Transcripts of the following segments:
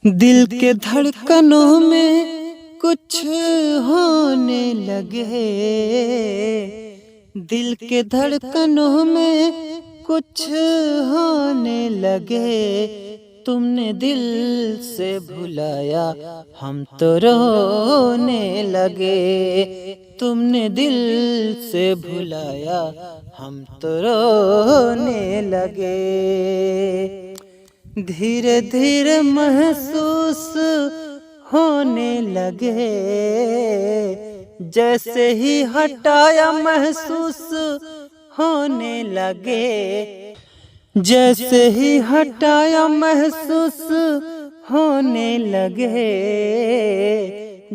दिल के धड़कनों में कुछ होने लगे। दिल के धड़कनों में कुछ होने लगे। तुमने दिल से भुलाया हम तो रोने लगे। तुमने दिल से भुलाया हम तो रोने लगे। धीरे धीरे महसूस होने लगे। जैसे ही हटाया महसूस होने लगे। जैसे ही हटाया महसूस होने लगे।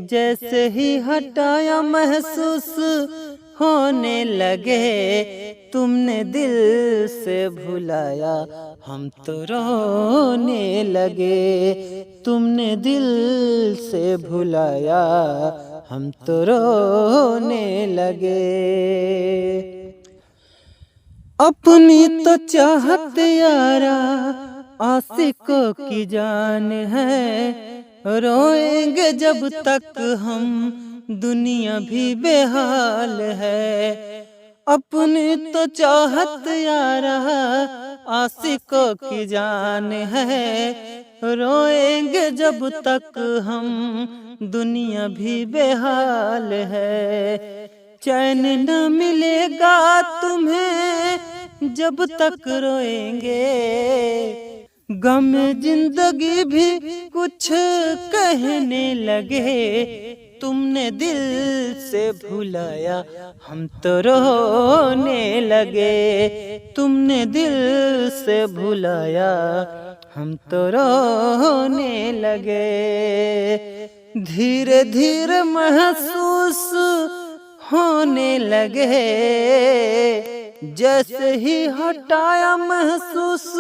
जैसे ही हटाया महसूस होने लगे। तुमने दिल से भुलाया हम तो रोने लगे। तुमने दिल से भुलाया हम तो रोने लगे। अपनी तो चाहत यारा आशिकों की जान है। रोएंगे जब तक हम दुनिया भी बेहाल है। अपनी तो चाहत यारा आशिकों की जान है। रोएंगे जब तक हम दुनिया भी बेहाल है। चैन न मिलेगा तुम्हें जब तक रोएंगे। गम जिंदगी भी कुछ कहने लगे। तुमने दिल से भुलाया हम तो रोने लगे। तुमने दिल से भुलाया हम तो रोने लगे। धीरे धीरे महसूस होने लगे। जैसे ही हटाया महसूस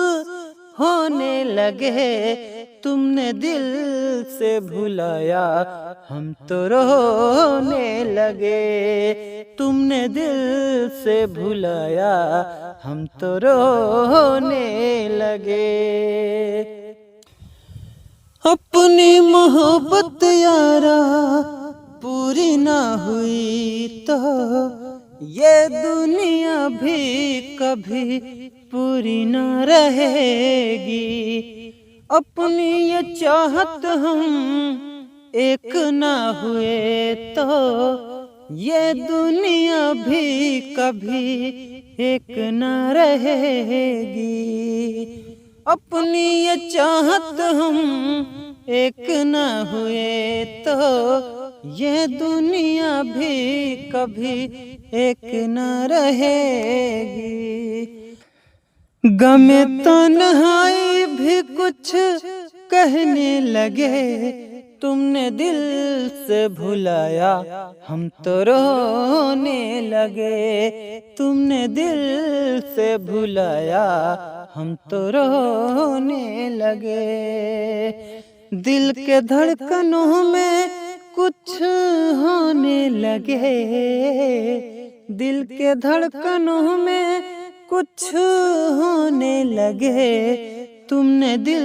होने लगे। तुमने दिल से भुलाया हम तो रोने लगे। तुमने दिल से भुलाया हम तो रोने लगे। अपनी मोहब्बत यारा पूरी ना हुई तो ये दुनिया भी कभी पूरी ना रहेगी। अपनी ये चाहत हम एक ना हुए तो ये दुनिया भी कभी एक ना रहेगी। अपनी ये चाहत हम एक ना हुए तो ये दुनिया भी कभी एक ना रहेगी। गमे तन्हाई भी कुछ कहने लगे। तुमने दिल से भुलाया हम तो रोने लगे। तुमने दिल से भुलाया हम तो रोने लगे। दिल के धड़कनों में कुछ होने लगे। दिल के धड़कनों में कुछ होने लगे। तुमने दिल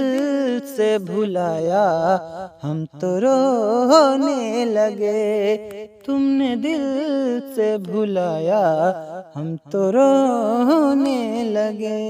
से भुलाया हम तो रोने लगे। तुमने दिल से भुलाया हम तो रोने लगे।